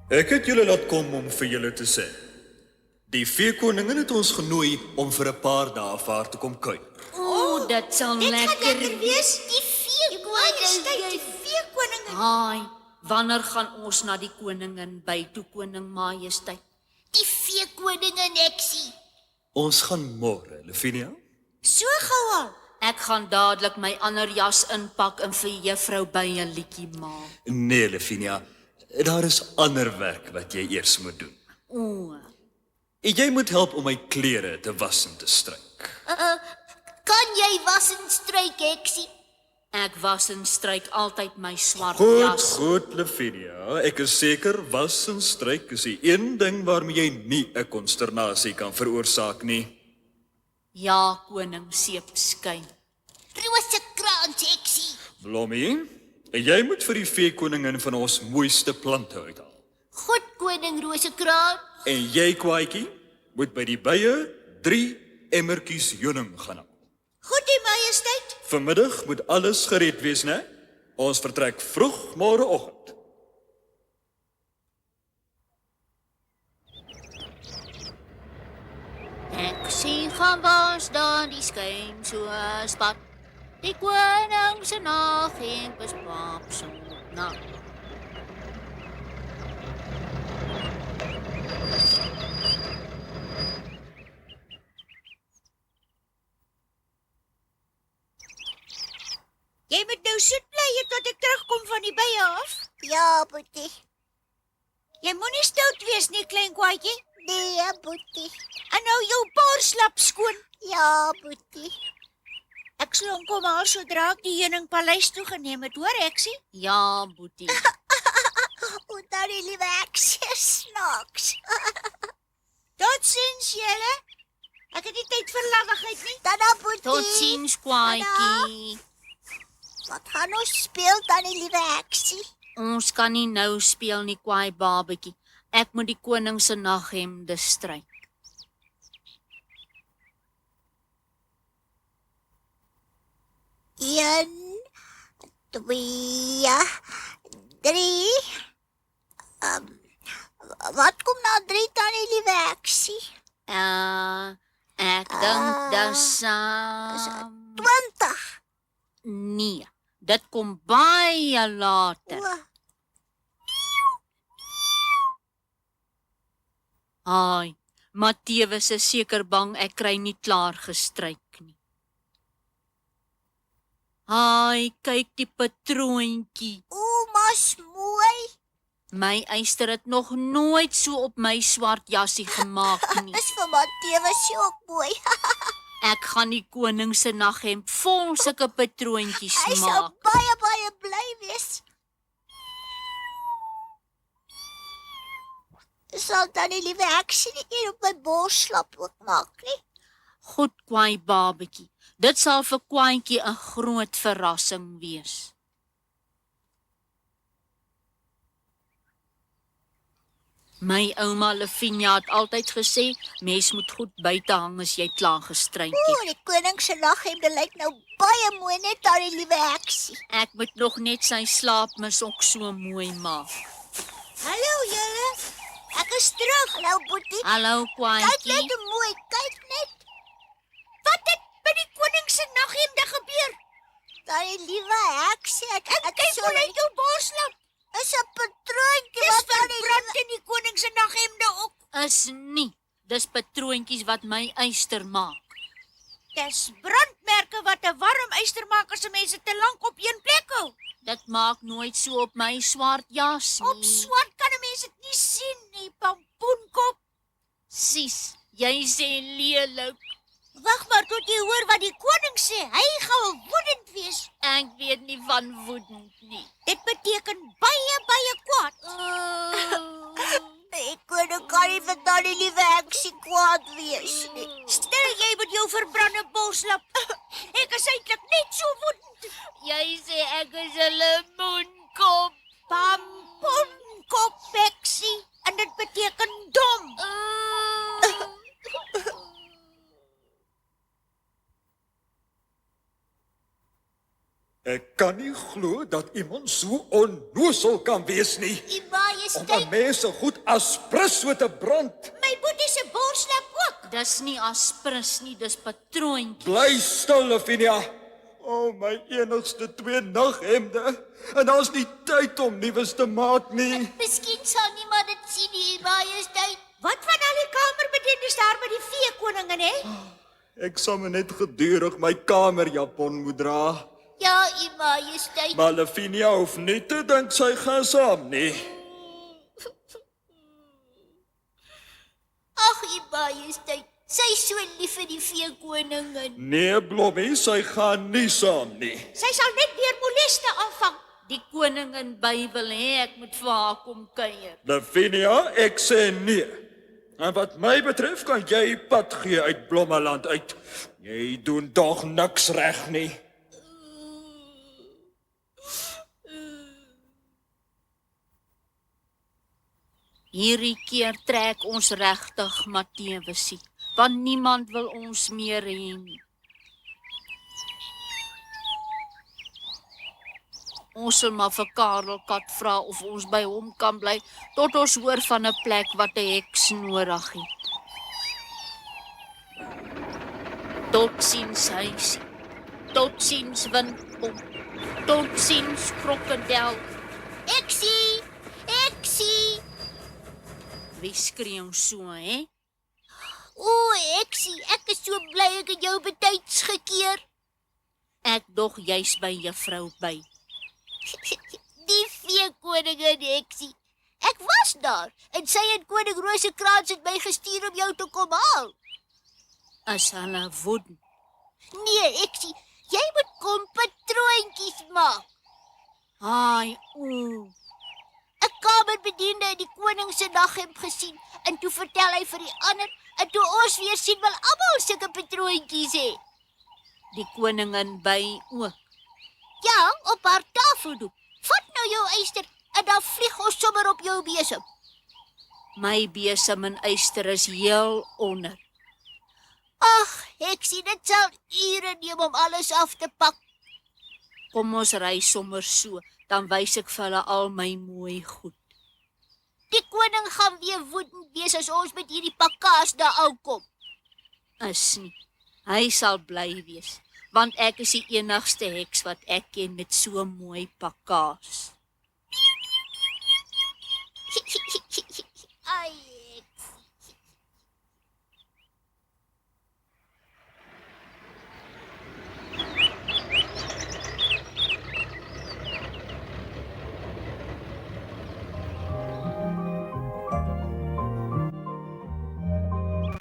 Ek het julle laat kom om vir julle te sê. Die veekoningin het ons genooi om vir 'n paar dae vir haar te kom kuier. Dit sal Dit gaan lekker lekker wees, die veekoningin, die veekoningin. Haai, wanneer gaan ons na die koningin by toe koning majesteit? Die veekoningin eksie. Ons gaan môre, Lavinia. So gou al. Ek gaan dadelik my ander jas inpak en vir juffrou by 'n liedjie maak. Nee, Lavinia, daar is ander werk wat jy eers moet doen. Jy moet help om my klere te was en te stryk. Kan jy was en stryk eksie? Ek was en stryk altyd my swart Goed, jas. goed, Lavinia. Ek is seker was en stryk is die een ding waarmee jy nie 'n konsternasie kan veroorsaak nie. Ja, koning seepskyn. Rosekrans eksie. Blommie, jy moet vir die veekoningin van ons mooiste plante uithaal. Goed koning Rosekrans. En jy, Kwaadjie, moet by die bye 3 emmertjies honing gaan haal. Goed die majesteit. Vanmiddag moet alles gereed wees, né? Ons vertrek vroeg môreoggend. Ek sien gaan was daar die skyn so spat. Die koning se naghink bespap so na. Jy moet nou soet bly tot ek terugkom van die bye af. Ja, boetie. Jy moenie stout wees nie, klein kwaadjie. Nee, boetie. En nou jou boorslap skoon. Ja, boetie. Ek sal hom kom haal sodra ek die heuningpaleis toe geneem het, hoor eksie? Ja, boetie. O, daar die liewe eksie snaaks. Totsiens julle. Ek het nie tyd vir lawigheid nie. Tada, boetie. Totsiens, kwaadjie. Wat gaan ons speel dan die liewe eksie? Ons kan nie nou speel nie, kwaai babetjie. Ek moet die koning se naghemde stryk. Een, 2, 3. Wat kom na 3 dan die liewe eksie? Ek dink dis 20. nee, dit kom baie later. O, Haai, Matthewes is seker bang ek kry nie klaar gestryk nie. Haai, kyk die patroontjie. mas mooi. My eyster het nog nooit so op my swart jassie gemaak nie. Dis vir Matthewes ook mooi. Ek gaan die koning se naghemp vol sulke patroontjies Hy sal maak. baie bly wees. Sal dan die liewe eksie nie hier op my borslap ook maak nie? Goed, kwaai babetjie. Dit sal vir kwaantjie 'n groot verrassing wees. My ouma Lavinia het altyd gesê, mens moet goed buite hang as jy klaar gestryk het. O, die koning se naghemde lyk nou baie mooi net daar die liewe eksie. Ek moet nog net sy slaapmis ook so mooi maak. Hallo julle. Ek is terug. Hallo boetie. Hallo Kyk kwaantjie. net hoe mooi, kyk net. Wat het by die koning se naghemde gebeur? Daar die liewe eksie. Ek kyk hoe net jou borslap. Is 'n patroontjie wat verbrand in die koning se naghemde ook. Is nie. Dis patroontjies wat my eyster maak. Dis brandmerke wat 'n warm yster maak as mense te lank op een plek hou. Dit maak nooit so op my swart jas nie. Op swart kan 'n mens dit nie sien nie, pampoenkop. Sis, jy sê lelik. Wag maar tot jy hoor wat die koning sê. Hy gaan woedend wees. Ek weet nie van woedend nie. Dit beteken baie kwaad. Ek kon kan nie vir daardie liewe eksie kwaad wees nie. Stel jy met jou verbrande borslap. Ek is eintlik net so woedend. Jy sê ek is 'n lemoenkop. Pampoenkop eksie. En dit beteken dom. Ek kan nie glo dat iemand so onnoosel kan wees nie. U Om majesteit, aan mense goed as prins so te brand. my boetie se borslap ook. Dis nie aspris nie, dis patroontjie. Bly stil, Lavinia. O, my enigste 2 naghemde. En daar's nie tyd om nuus te maak nie. Miskien sal niemand dit sien nie, u majesteit. Wat van al die kamerbediendes daar by die veekoningin, hè? Ek sal my net gedurig my kamerjapon moet dra. Ja, u majesteit. Maar Lavinia hoef nie te dink sy gaan saam nie. Ag, u majesteit. Sy is so lief vir die veekoningin. Nee, Blommie, sy gaan nie saam nie. Sy sal net weer moleste aanvang. Die koningin by wil hê ek moet vir haar kom kuier. Lavinia, ek sê nee. En wat my betref kan jy pad gee uit Blommeland uit. Jy doen tog niks reg nie. Hierdie keer trek ons regtig Mattewesie, want niemand wil ons meer hê nie. Ons sal maar vir Karel Kat vra of ons by hom kan bly tot ons hoor van 'n plek wat 'n heks nodig het. Totsiens huisie, totsiens windpomp, totsiens krokodil. Ek sien! Wie skreeu so, hè? O, ek is so bly ek het jou betyds gekeer. Ek dog jy's by juffrou by. Die veekoningin Heksie. Ek was daar en sy en koning Rosekrans het my gestuur om jou te kom haal. As hulle woedend. Nee, Heksie, jy moet kom patroontjies maak. Haai, ooh. 'n Kamerbediende het die koning se naghemp gesien en toe vertel hy vir die ander en toe ons weer sien wil almal sulke patroontjies hê. Die koningin by ook. Ja, op haar tafeldoek. Vat nou jou eyster en dan vlieg ons sommer op jou besem. My besem en eyster is heel onder. Ag, Heksie, dit sal ure neem om alles af te pak. Kom ons ry sommer so, dan wys ek vir hulle al my mooi goed. Die koning gaan weer woedend wees as ons met hierdie pakkaas daar aankom. Is nie. Hy sal bly wees, want ek is die enigste heks wat ek ken met so mooi pakkaas.